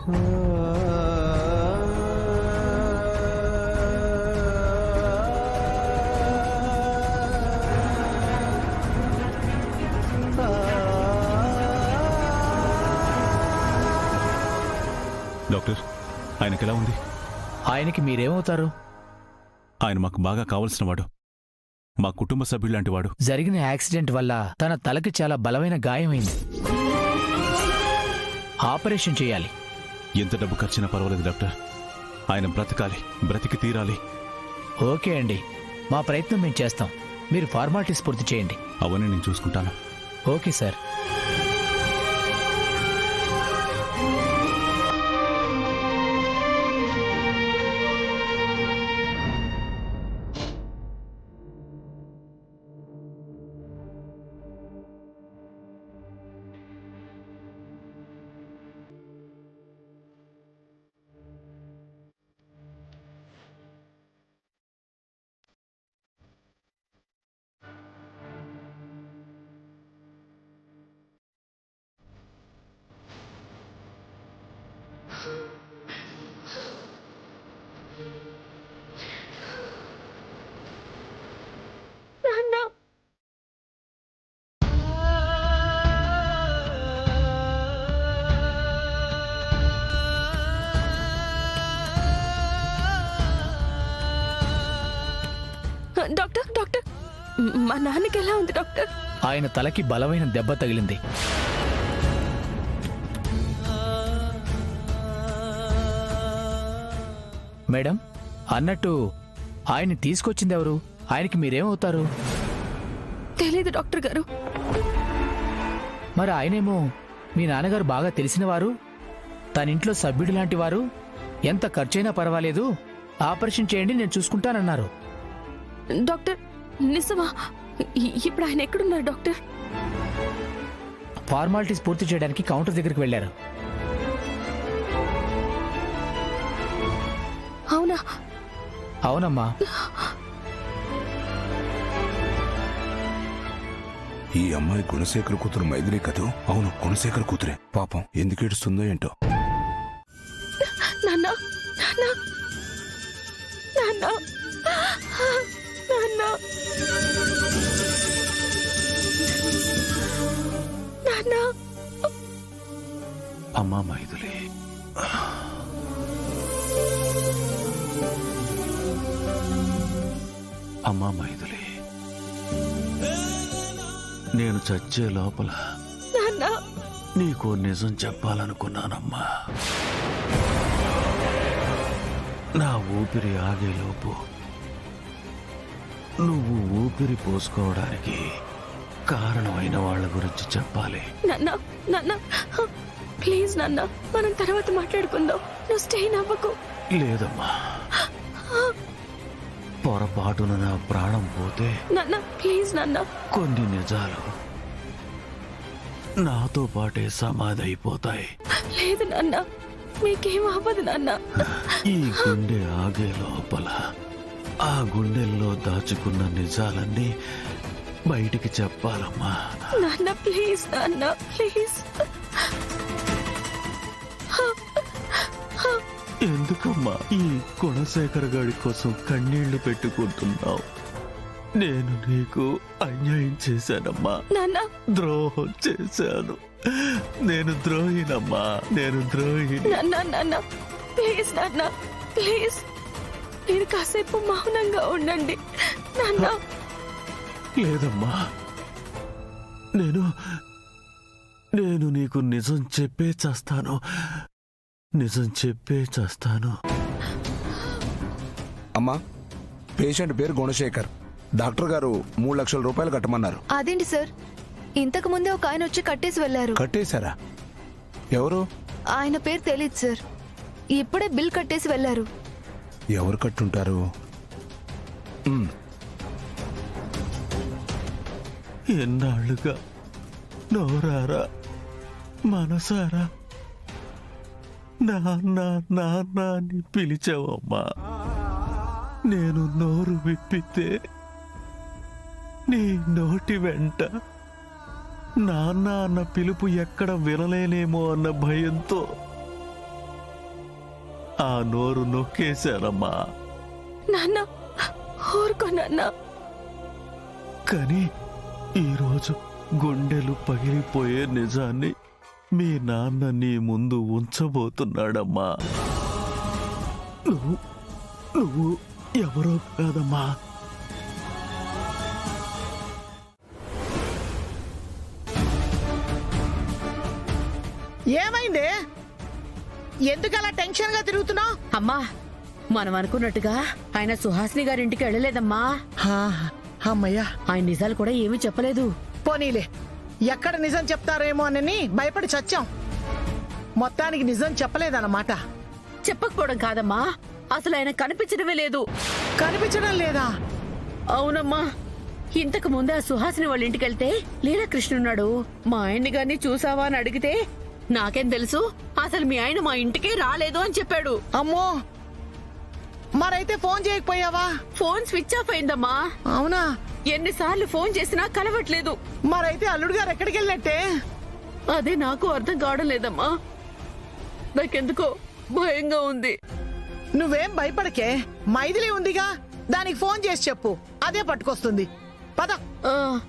Doctor, ఆయనకి ఎలా ఉంది? ఆయనకి మీరేమవుతారు? ఆయన మాకు బాగా కావలసిన వాడు, మా కుటుంబ సభ్యులాంటి వాడు. జరిగిన యాక్సిడెంట్ వల్ల తన తలకి చాలా బలమైన గాయమైంది. ఆపరేషన్ చేయాలి. ఎంత డబ్బు ఖర్చైనా పర్వాలేదు డాక్టర్, ఆయన బ్రతకాలి, బ్రతికి తీరాలి. ఓకే అండి, మా ప్రయత్నం మేము చేస్తాం. మీరు ఫార్మాలిటీస్ పూర్తి చేయండి. అవన్నీ నేను చూసుకుంటాను. Okay sir. డాక్టర్ డాక్టర్, మా నాన్నకి ఎలా ఉంది డాక్టర్? ఆయన తలకి బలమైన దెబ్బ తగిలింది. మేడం, అన్నట్టు ఆయన్ని తీసుకొచ్చింది ఎవరు? ఆయనకి మీరేమవుతారు? తెలీదు డాక్టర్ గారు. మరి ఆయనేమో మీ నాన్నగారు బాగా తెలిసినవారు, తన ఇంట్లో సభ్యుడు లాంటి వారు, ఎంత ఖర్చైనా పర్వాలేదు ఆపరేషన్ చేయండి నేను చూసుకుంటానన్నారు. డాక్టర్ నిజమా? ఇప్పుడు ఆయన ఎక్కడున్నారు డాక్టర్? ఫార్మాలిటీస్ పూర్తి చేయడానికి కౌంటర్ దగ్గరికి వెళ్లారు. అవునా? అవునమ్మా. ఈ అమ్మాయి గుణశేఖర్ కూతురు మైథిలి కదూ? అవును, గుణశేఖర్ కూతురే. పాపం ఎందుకు ఏడుస్తుందో ఏంటో. నాన్న నాన్న నాన్న నాన్న నాన్న. అమ్మా మైథిలి, అమ్మా మైథిలి, నేను చచ్చే లోపల నాన్న నీకో నిజం చెప్పాలనుకున్నానమ్మా. నా ఊపిరి ఆగేలోపు నువ్వు ఊపిరి పోసుకోవడానికి కారణమైన వాళ్ళ గురించి చెప్పాలి. నాన్న నాన్న ప్లీజ్ నాన్న, మనం తర్వాత మాట్లాడుకుందాం. నువ్వు స్టెయిన్ అవ్వకు. లేదమ్మా, పొరపాటున నా ప్రాణం పోతే నాన్న ప్లీజ్ నాన్న. కొన్ని నిజాలు నాతో పాటే సమాధి అయిపోతాయి. లేదు నాన్న, మీకేం అవ్వదు నాన్న. ఈ గుండె ఆగే లోపల ఆ గుండెల్లో దాచుకున్న నిజాలన్నీ బయటికి చెప్పాలమ్మా. నాన్న ప్లీజ్ నాన్న ప్లీజ్. ఎందుకమ్మా ఈ గుణశేఖర్ గాడి కోసం కన్నీళ్లు పెట్టుకుంటున్నావు? నేను నీకు అన్యాయం చేశానమ్మా, నాన్న ద్రోహం చేశాను. నేను ద్రోహినమ్మా, నేను ద్రోహిని. నాన్న నాన్న ప్లీజ్ నాన్న ప్లీజ్. మీరు కాసేపు మౌనంగా ఉండండి నాన్న. లేదమ్మా, నేను నీకు నిజం చెప్పే చేస్తాను, నిజం చెప్పే చేస్తాను. అమ్మా, పేషెంట్ పేరు గుణశేఖర్. డాక్టర్ గారు 3 లక్షల రూపాయలు కట్టమన్నారు. అదేంటి సార్, ఇంతకు ముందే ఒక ఆయన వచ్చి కట్టేసి వెళ్లారు. కట్టేశారా? ఎవరు? ఆయన పేరు తెలీదు సార్, ఇప్పుడే బిల్ కట్టేసి వెళ్లారు. ఎవరు కట్టుంటారు? ఎన్నాళ్ళుగా నోరారా మనసారా నాన్న నాన్న అని పిలిచావమ్మా. నేను నోరు విప్పితే నీ నోటి వెంట నాన్న అన్న పిలుపు ఎక్కడ వినలేనేమో అన్న భయంతో ఆ నోరు నొక్కేశారమ్మా. నాన్న ఊరుకో నాన్న. కానీ ఈరోజు గుండెలు పగిలిపోయే నిజాన్ని మీ నాన్న నీ ముందు ఉంచబోతున్నాడమ్మా. నువ్వు ఎవరో కాదమ్మా. ఏమైంది? ఎందుకు అలా టెన్షన్ గా తిరుగుతున్నావు? అమ్మా మనం అనుకున్నట్టుగా ఆయన సుహాసిని గారింటికి వెళ్ళలేదమ్మా. అమ్మయ్యా, ఆయన నిజాలు కూడా ఏమీ చెప్పలేదు. పోనీలే, ఎక్కడ నిజం చెప్తారేమో అని భయపడి చచ్చాం. మొత్తానికి నిజం చెప్పలేదన్నమాట. చెప్పకపోవడం కాదమ్మా, అసలు ఆయన కనిపించడమే లేదు. కనిపించడం లేదా? అవునమ్మా, ఇంతకు ముందే ఆ సుహాసిని వాళ్ళ ఇంటికి వెళ్తే లీలాకృష్ణున్నాడు. మా ఆయన్ని గాని చూసావా అని అడిగితే నాకేం తెలుసు, అసలు మీ ఆయన మా ఇంటికే రాలేదు అని చెప్పాడు. అమ్మో, మరైతే ఫోన్ చేయకపోయావా? ఫోన్ స్విచ్ ఆఫ్ అయిందమ్మా. అవునా? ఎన్నిసార్లు ఫోన్ చేసినా కలవట్లేదు. మరైతే అల్లుడు గారు ఎక్కడికి వెళ్ళినట్టే? అదే నాకు అర్థం కావడం లేదమ్మా. నాకెందుకో భయంగా ఉంది. నువ్వేం భయపడకే, మైథిలి ఉందిగా, దానికి ఫోన్ చేసి చెప్పు, అదే పట్టుకొస్తుంది. పద. ఆ